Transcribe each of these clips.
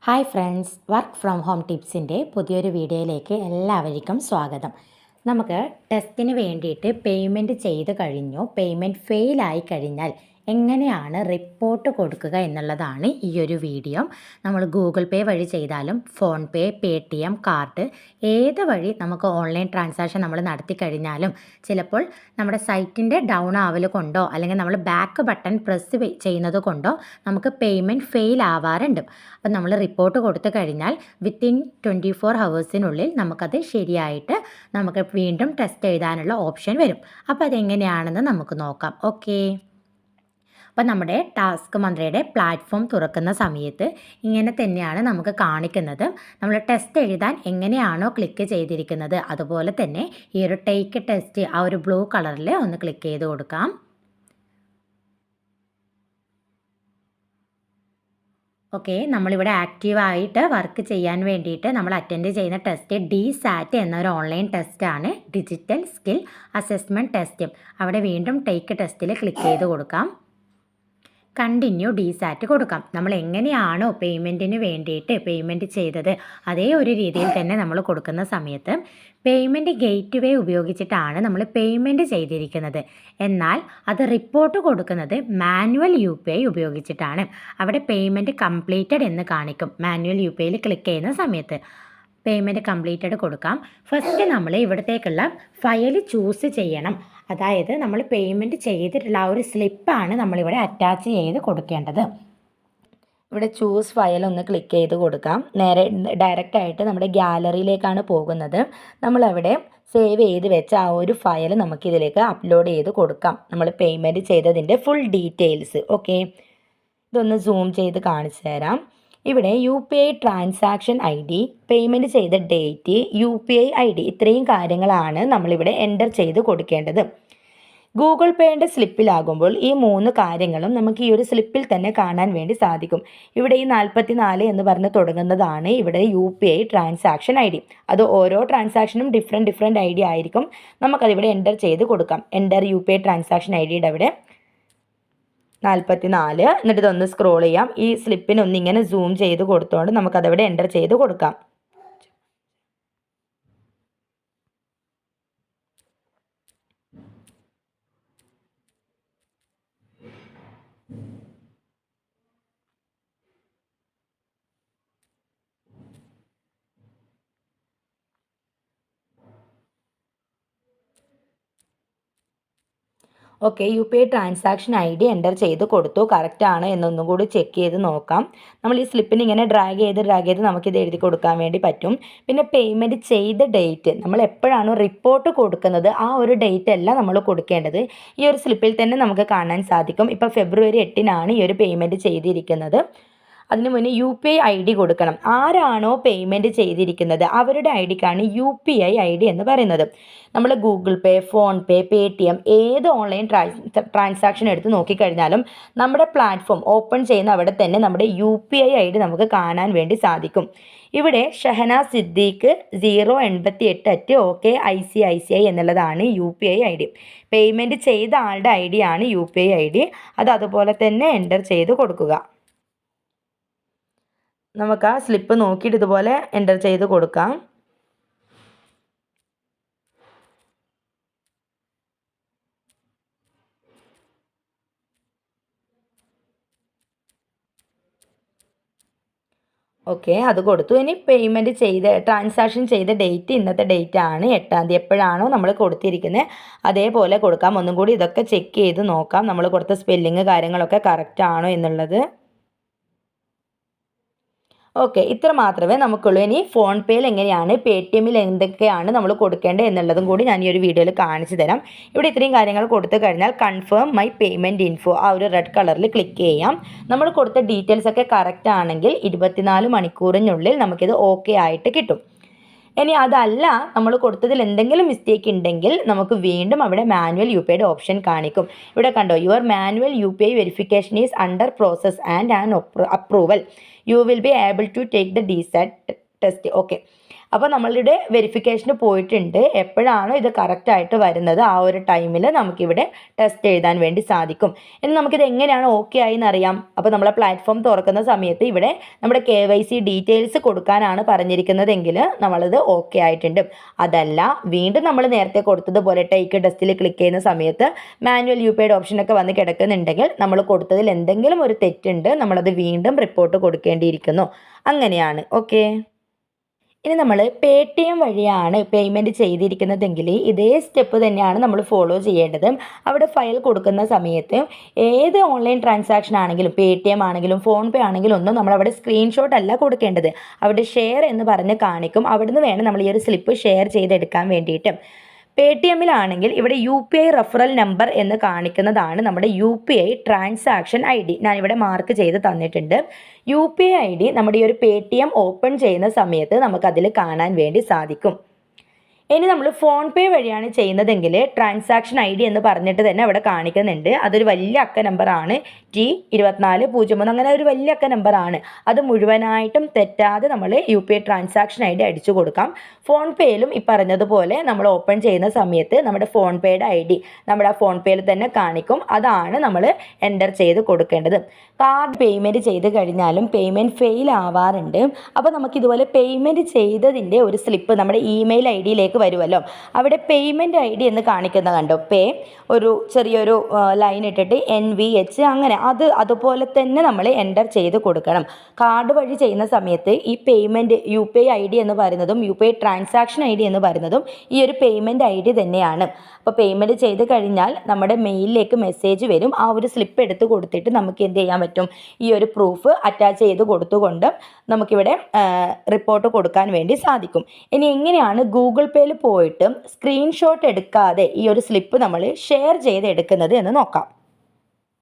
Hi friends, work from home ടിപ്സിൻ്റെ പുതിയൊരു വീഡിയോയിലേക്ക് എല്ലാവർക്കും സ്വാഗതം. നമുക്ക് ടെസ്റ്റിന് വേണ്ടിയിട്ട് പേയ്മെൻറ്റ് ചെയ്ത് കഴിഞ്ഞു, പേയ്മെൻറ്റ് ഫെയിലായി കഴിഞ്ഞാൽ എങ്ങനെയാണ് റിപ്പോർട്ട് കൊടുക്കുക എന്നുള്ളതാണ് ഈ ഒരു വീഡിയോ. നമ്മൾ ഗൂഗിൾ പേ വഴി ചെയ്താലും ഫോൺ പേ, പേടിഎം, കാർഡ് ഏത് വഴി നമുക്ക് ഓൺലൈൻ ട്രാൻസാക്ഷൻ നമ്മൾ നടത്തി കഴിഞ്ഞാലും ചിലപ്പോൾ നമ്മുടെ സൈറ്റിൻ്റെ ഡൗൺ ആവൽ കൊണ്ടോ അല്ലെങ്കിൽ നമ്മൾ ബാക്ക് ബട്ടൺ പ്രസ് ചെയ്യുന്നത് കൊണ്ടോ നമുക്ക് പേയ്മെൻറ്റ് ഫെയിൽ ആവാറുണ്ട്. അപ്പം നമ്മൾ റിപ്പോർട്ട് കൊടുത്തു കഴിഞ്ഞാൽ വിത്തിൻ 24 ഹവേഴ്സിനുള്ളിൽ നമുക്കത് ശരിയായിട്ട് നമുക്ക് വീണ്ടും ടെസ്റ്റ് എഴുതാനുള്ള ഓപ്ഷൻ വരും. അപ്പോൾ അതെങ്ങനെയാണെന്ന് നമുക്ക് നോക്കാം. ഓക്കെ, അപ്പോൾ നമ്മുടെ ടാസ്ക് മന്ത്രയുടെ പ്ലാറ്റ്ഫോം തുറക്കുന്ന സമയത്ത് ഇങ്ങനെ തന്നെയാണ് നമുക്ക് കാണിക്കുന്നത്. നമ്മൾ ടെസ്റ്റ് എഴുതാൻ എങ്ങനെയാണോ ക്ലിക്ക് ചെയ്തിരിക്കുന്നത് അതുപോലെ തന്നെ ഈ ഒരു ടേക്ക് ടെസ്റ്റ് ആ ഒരു ബ്ലൂ കളറിൽ ഒന്ന് ക്ലിക്ക് ചെയ്ത് കൊടുക്കാം. ഓക്കെ, നമ്മളിവിടെ ആക്റ്റീവായിട്ട് വർക്ക് ചെയ്യാൻ വേണ്ടിയിട്ട് നമ്മൾ അറ്റൻഡ് ചെയ്യുന്ന ടെസ്റ്റ് DSAT എന്നൊരു ഓൺലൈൻ ടെസ്റ്റാണ്, ഡിജിറ്റൽ സ്കിൽ അസസ്മെൻറ്റ് ടെസ്റ്റ്. അവിടെ വീണ്ടും ടേക്ക് ടെസ്റ്റിൽ ക്ലിക്ക് ചെയ്ത് കൊടുക്കാം. കണ്ടിന്യൂ DSAT കൊടുക്കാം. നമ്മൾ എങ്ങനെയാണോ പേയ്മെൻറ്റിന് വേണ്ടിയിട്ട് പേയ്മെൻറ്റ് ചെയ്തത് അതേ ഒരു രീതിയിൽ തന്നെ നമ്മൾ കൊടുക്കുന്ന സമയത്ത് പേയ്മെൻറ്റ് ഗേറ്റ് വേ ഉപയോഗിച്ചിട്ടാണ് നമ്മൾ പേയ്മെൻറ്റ് ചെയ്തിരിക്കുന്നത്. എന്നാൽ അത് റിപ്പോർട്ട് കൊടുക്കുന്നത് മാനുവൽ UPI ഉപയോഗിച്ചിട്ടാണ്. അവിടെ പേയ്മെൻറ്റ് കംപ്ലീറ്റഡ് എന്ന് കാണിക്കും. മാനുവൽ UPIയിൽ ക്ലിക്ക് ചെയ്യുന്ന സമയത്ത് പേയ്മെൻറ്റ് കംപ്ലീറ്റഡ് കൊടുക്കാം. ഫസ്റ്റ് നമ്മൾ ഇവിടത്തേക്കുള്ള ഫയൽ ചൂസ് ചെയ്യണം. അതായത് നമ്മൾ പേയ്മെൻറ്റ് ചെയ്തിട്ടുള്ള ആ ഒരു സ്ലിപ്പാണ് നമ്മളിവിടെ അറ്റാച്ച് ചെയ്ത് കൊടുക്കേണ്ടത്. ഇവിടെ ചൂസ് ഫയൽ ഒന്ന് ക്ലിക്ക് ചെയ്ത് കൊടുക്കാം. നേരെ ഡയറക്റ്റായിട്ട് നമ്മുടെ ഗ്യാലറിയിലേക്കാണ് പോകുന്നത്. നമ്മളവിടെ സേവ് ചെയ്ത് വെച്ച ആ ഒരു ഫയൽ നമുക്കിതിലേക്ക് അപ്ലോഡ് ചെയ്ത് കൊടുക്കാം. നമ്മൾ പേയ്മെൻറ്റ് ചെയ്തതിൻ്റെ ഫുൾ ഡീറ്റെയിൽസ്. ഓക്കെ, ഇതൊന്ന് സൂം ചെയ്ത് കാണിച്ചു തരാം. ഇവിടെ UPI ട്രാൻസാക്ഷൻ ID, പേയ്മെൻറ്റ് ചെയ്ത ഡേറ്റ്, UPI ID ഇത്രയും കാര്യങ്ങളാണ് നമ്മളിവിടെ എൻ്റർ ചെയ്ത് കൊടുക്കേണ്ടത്. ഗൂഗിൾ പേയുടെ സ്ലിപ്പിലാകുമ്പോൾ ഈ 3 കാര്യങ്ങളും നമുക്ക് ഈ ഒരു സ്ലിപ്പിൽ തന്നെ കാണാൻ വേണ്ടി സാധിക്കും. ഇവിടെ ഈ 44 എന്ന് പറഞ്ഞ് തുടങ്ങുന്നതാണ് ഇവിടെ UPI ട്രാൻസാക്ഷൻ ID. അത് ഓരോ ട്രാൻസാക്ഷനും ഡിഫറെൻറ്റ് ID ആയിരിക്കും. നമുക്കതിവിടെ എൻ്റർ ചെയ്ത് കൊടുക്കാം. എൻ്റർ UPI ട്രാൻസാക്ഷൻ IDയുടെ അവിടെ 44. എന്നിട്ട് ഇതൊന്ന് സ്ക്രോൾ ചെയ്യാം. ഈ സ്ലിപ്പിനൊന്ന് ഇങ്ങനെ സൂം ചെയ്ത് കൊടുത്തുകൊണ്ട് നമുക്കതവിടെ എൻ്റർ ചെയ്ത് കൊടുക്കാം. Okay, UPI transaction ID enter ചെയ്ത് കൊടുത്തു. കറക്റ്റ് ആണ് എന്നൊന്നും കൂടി ചെക്ക് ചെയ്ത് നോക്കാം. നമ്മൾ ഈ സ്ലിപ്പിന് ഇങ്ങനെ ഡ്രാഗ് ചെയ്ത് നമുക്കിത് എഴുതി കൊടുക്കാൻ വേണ്ടി പറ്റും. പിന്നെ പേയ്മെൻറ്റ് ചെയ്ത ഡേറ്റ്, നമ്മൾ എപ്പോഴാണോ റിപ്പോർട്ട് കൊടുക്കുന്നത് ആ ഒരു ഡേറ്റ് അല്ല നമ്മൾ കൊടുക്കേണ്ടത്. ഈ ഒരു സ്ലിപ്പിൽ തന്നെ നമുക്ക് കാണാൻ സാധിക്കും. ഇപ്പോൾ ഫെബ്രുവരി 8-നാണ് ഈ ഒരു പേയ്മെൻറ്റ് ചെയ്തിരിക്കുന്നത്. അതിന് മുന്നേ UPI ID കൊടുക്കണം. ആരാണോ പേയ്മെൻറ്റ് ചെയ്തിരിക്കുന്നത് അവരുടെ IDക്കാണ് UPI ID എന്ന് പറയുന്നത്. നമ്മൾ ഗൂഗിൾ പേ, ഫോൺ പേ, പേടിഎം ഏത് ഓൺലൈൻ ട്രാൻസാക്ഷൻ എടുത്ത് നോക്കിക്കഴിഞ്ഞാലും നമ്മുടെ പ്ലാറ്റ്ഫോം ഓപ്പൺ ചെയ്യുന്ന അവിടെ തന്നെ നമ്മുടെ UPI ID നമുക്ക് കാണാൻ വേണ്ടി സാധിക്കും. ഇവിടെ ഷഹന സിദ്ദീഖ് 088@OKICICI എന്നുള്ളതാണ് UPI ID. പേയ്മെൻറ്റ് ചെയ്ത ആളുടെ ID ആണ് UPI ID. അത് അതുപോലെ തന്നെ എൻ്റർ ചെയ്ത് കൊടുക്കുക. നമുക്ക് ആ സ്ലിപ്പ് നോക്കിയിട്ട് ഇതുപോലെ എൻ്റർ ചെയ്ത് കൊടുക്കാം. ഓക്കെ, അത് കൊടുത്തു. ഇനി പേയ്മെൻറ്റ് ട്രാൻസാക്ഷൻ ചെയ്ത ഡേറ്റ് ഇന്നത്തെ ഡേറ്റ് ആണ് 8-ാം തീയതി. എപ്പോഴാണോ നമ്മൾ കൊടുത്തിരിക്കുന്നത് അതേപോലെ കൊടുക്കാം. ഒന്നും കൂടി ഇതൊക്കെ ചെക്ക് ചെയ്ത് നോക്കാം നമ്മൾ കൊടുത്ത സ്പെല്ലിങ് കാര്യങ്ങളൊക്കെ കറക്റ്റ് ആണോ എന്നുള്ളത്. ഓക്കെ, ഇത്ര മാത്രമേ നമുക്കുള്ളൂ. ഇനി ഫോൺ പേയിൽ എങ്ങനെയാണ്, പേടിഎമ്മിൽ എന്തൊക്കെയാണ് നമ്മൾ കൊടുക്കേണ്ടത് എന്നുള്ളതും കൂടി ഞാൻ ഈ ഒരു വീഡിയോയിൽ കാണിച്ചു തരാം. ഇവിടെ ഇത്രയും കാര്യങ്ങൾ കൊടുത്തു കഴിഞ്ഞാൽ കൺഫേം മൈ പേയ്മെൻറ്റ് ഇൻഫോ ആ ഒരു റെഡ് കളറിൽ ക്ലിക്ക് ചെയ്യാം. നമ്മൾ കൊടുത്ത ഡീറ്റെയിൽസ് ഒക്കെ കറക്റ്റ് ആണെങ്കിൽ 24 മണിക്കൂറിനുള്ളിൽ നമുക്കിത് ഓക്കെ ആയിട്ട് കിട്ടും. ഇനി അതല്ല നമ്മൾ കൊടുത്തതിൽ എന്തെങ്കിലും മിസ്റ്റേക്ക് ഉണ്ടെങ്കിൽ നമുക്ക് വീണ്ടും അവിടെ മാനുവൽ UPIയുടെ ഓപ്ഷൻ കാണിക്കും. ഇവിടെ കണ്ടോ, your manual UPI verification is under process and an approval. You will be able to take the DSAT test. Okay, അപ്പോൾ നമ്മളുടെ വെരിഫിക്കേഷന് പോയിട്ടുണ്ട്. എപ്പോഴാണോ ഇത് കറക്റ്റായിട്ട് വരുന്നത് ആ ഒരു ടൈമിൽ നമുക്കിവിടെ ടെസ്റ്റ് എഴുതാൻ വേണ്ടി സാധിക്കും. ഇനി നമുക്കിത് എങ്ങനെയാണ് ഓക്കെ ആയി എന്നറിയാം. അപ്പോൾ നമ്മളെ പ്ലാറ്റ്ഫോം തുറക്കുന്ന സമയത്ത് ഇവിടെ നമ്മുടെ KYC ഡീറ്റെയിൽസ് കൊടുക്കാനാണ് പറഞ്ഞിരിക്കുന്നതെങ്കിൽ നമ്മളത് ഓക്കെ ആയിട്ടുണ്ട്. അതല്ല, വീണ്ടും നമ്മൾ നേരത്തെ കൊടുത്തതുപോലെ ടേക്ക് ടെസ്റ്റിൽ ക്ലിക്ക് ചെയ്യുന്ന സമയത്ത് മാനുവൽ UPI ഓപ്ഷനൊക്കെ വന്ന് കിടക്കുന്നുണ്ടെങ്കിൽ നമ്മൾ കൊടുത്തതിൽ എന്തെങ്കിലും ഒരു തെറ്റുണ്ട്, നമ്മളത് വീണ്ടും റിപ്പോർട്ട് കൊടുക്കേണ്ടിയിരിക്കുന്നു. അങ്ങനെയാണ്. ഓക്കെ, ഇനി നമ്മൾ Paytm വഴിയാണ് പേയ്മെൻറ്റ് ചെയ്തിരിക്കുന്നതെങ്കിൽ ഇതേ സ്റ്റെപ്പ് തന്നെയാണ് നമ്മൾ ഫോളോ ചെയ്യേണ്ടത്. അവിടെ ഫയൽ കൊടുക്കുന്ന സമയത്ത് ഏത് ഓൺലൈൻ ട്രാൻസാക്ഷൻ ആണെങ്കിലും Paytm ആണെങ്കിലും ഫോൺപേ ആണെങ്കിലും ഒന്നും നമ്മളവിടെ സ്ക്രീൻഷോട്ട് അല്ല കൊടുക്കേണ്ടത്. അവിടെ ഷെയർ എന്ന് പറഞ്ഞ് കാണിക്കും. അവിടുന്ന് വേണം നമ്മൾ ഈ ഒരു സ്ലിപ്പ് ഷെയർ ചെയ്തെടുക്കാൻ വേണ്ടിയിട്ട്. Paytmലാണെങ്കിൽ ഇവിടെ UPI റെഫറൽ നമ്പർ എന്ന് കാണിക്കുന്നതാണ് നമ്മുടെ UPI ട്രാൻസാക്ഷൻ ID. ഞാനിവിടെ മാർക്ക് ചെയ്ത് തന്നിട്ടുണ്ട്. UPI ID നമ്മുടെ ഈ ഒരു Paytm ഓപ്പൺ ചെയ്യുന്ന സമയത്ത് നമുക്കതിൽ കാണാൻ വേണ്ടി സാധിക്കും. ഇനി നമ്മൾ ഫോൺ പേ വഴിയാണ് ചെയ്യുന്നതെങ്കിൽ ട്രാൻസാക്ഷൻ ID എന്ന് പറഞ്ഞിട്ട് തന്നെ അവിടെ കാണിക്കുന്നുണ്ട്. അതൊരു വലിയ അക്ക നമ്പറാണ്, T2403, അങ്ങനെ ഒരു വലിയ അക്ക നമ്പറാണ്. അത് മുഴുവനായിട്ടും തെറ്റാതെ നമ്മൾ UPI ട്രാൻസാക്ഷൻ ID അടിച്ചു കൊടുക്കാം. ഫോൺ പേയിലും ഈ പറഞ്ഞതുപോലെ നമ്മൾ ഓപ്പൺ ചെയ്യുന്ന സമയത്ത് നമ്മുടെ ഫോൺ പേയുടെ ID നമ്മുടെ ആ ഫോൺ പേയിൽ തന്നെ കാണിക്കും. അതാണ് നമ്മൾ എൻ്റർ ചെയ്ത് കൊടുക്കേണ്ടത്. കാർഡ് പേയ്മെൻറ്റ് ചെയ്ത് കഴിഞ്ഞാലും പേയ്മെൻറ്റ് ഫെയിൽ ആവാറുണ്ട്. അപ്പോൾ നമുക്കിതുപോലെ പേയ്മെൻറ്റ് ചെയ്തതിൻ്റെ ഒരു സ്ലിപ്പ് നമ്മുടെ ഇമെയിൽ ID വരുമല്ലോ. അവിടെ പേയ്മെൻറ്റ് ID എന്ന് കാണിക്കുന്ന കണ്ടോ, പേ ഒരു ചെറിയൊരു ലൈൻ ഇട്ടിട്ട് NVH, അങ്ങനെ അതുപോലെ തന്നെ നമ്മൾ എൻ്റർ ചെയ്ത് കൊടുക്കണം. കാർഡ് വഴി ചെയ്യുന്ന സമയത്ത് ഈ പേയ്മെൻറ്റ് UPI ID എന്ന് പറയുന്നതും UPI ട്രാൻസാക്ഷൻ ID എന്ന് പറയുന്നതും ഈ ഒരു പേയ്മെൻറ്റ് ID തന്നെയാണ്. അപ്പോൾ പേയ്മെൻറ്റ് ചെയ്ത് കഴിഞ്ഞാൽ നമ്മുടെ മെയിലിലേക്ക് മെസ്സേജ് വരും. ആ ഒരു സ്ലിപ്പ് എടുത്ത് കൊടുത്തിട്ട് നമുക്ക് എന്ത് ചെയ്യാൻ പറ്റും, ഈ ഒരു പ്രൂഫ് അറ്റാച്ച് ചെയ്ത് കൊടുത്തുകൊണ്ട് നമുക്കിവിടെ റിപ്പോർട്ട് കൊടുക്കാൻ വേണ്ടി സാധിക്കും. ഇനി എങ്ങനെയാണ് ഗൂഗിൾ പേയിൽ പോയിട്ട് സ്ക്രീൻഷോട്ട് എടുക്കാതെ ഈ ഒരു സ്ലിപ്പ് നമ്മൾ ഷെയർ ചെയ്ത് എടുക്കുന്നത് എന്ന് നോക്കാം.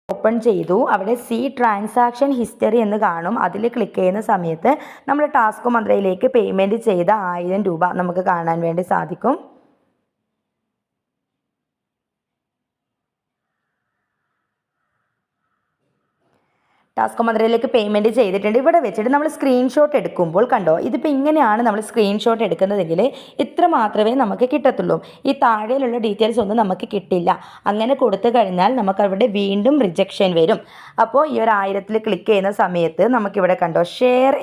ഓപ്പൺ ചെയ്തു. അവിടെ സി ട്രാൻസാക്ഷൻ ഹിസ്റ്ററി എന്ന് കാണും. അതിൽ ക്ലിക്ക് ചെയ്യുന്ന സമയത്ത് നമ്മൾ ടാസ്ക് മന്ത്രയിലേക്ക് പേയ്മെൻറ്റ് ചെയ്ത 1000 രൂപ നമുക്ക് കാണാൻ വേണ്ടി സാധിക്കും. ടാസ്ക് മന്ത്രയിലേക്ക് പേയ്മെൻറ്റ് ചെയ്തിട്ടുണ്ട്. ഇവിടെ വെച്ചിട്ട് നമ്മൾ സ്ക്രീൻഷോട്ട് എടുക്കുമ്പോൾ കണ്ടോ, ഇതിപ്പോൾ ഇങ്ങനെയാണ് നമ്മൾ സ്ക്രീൻഷോട്ട് എടുക്കുന്നതെങ്കിൽ ഇത്ര മാത്രമേ നമുക്ക് കിട്ടത്തുള്ളൂ. ഈ താഴെയിലുള്ള ഡീറ്റെയിൽസ് ഒന്നും നമുക്ക് കിട്ടില്ല. അങ്ങനെ കൊടുത്തു കഴിഞ്ഞാൽ നമുക്കവിടെ വീണ്ടും റിജക്ഷൻ വരും. അപ്പോൾ ഈ ഒരു 1000 ക്ലിക്ക് ചെയ്യുന്ന സമയത്ത് നമുക്കിവിടെ കണ്ടോ ഷെയർ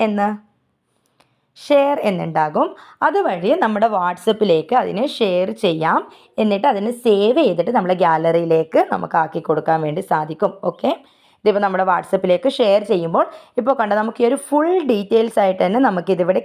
എന്നുണ്ടാകും. അതുവഴി നമ്മുടെ വാട്സപ്പിലേക്ക് അതിനെ ഷെയർ ചെയ്യാം. എന്നിട്ട് അതിനെ സേവ് ചെയ്തിട്ട് നമ്മുടെ ഗാലറിയിലേക്ക് നമുക്ക് ആക്കി കൊടുക്കാൻ വേണ്ടി സാധിക്കും. ഓക്കെ, ഇതിപ്പോൾ നമ്മുടെ വാട്സപ്പിലേക്ക് ഷെയർ ചെയ്യുമ്പോൾ ഇപ്പോൾ കണ്ടോ നമുക്ക് ഈ ഒരു ഫുൾ ഡീറ്റെയിൽസ് ആയിട്ട് തന്നെ നമുക്കിതിവിടെ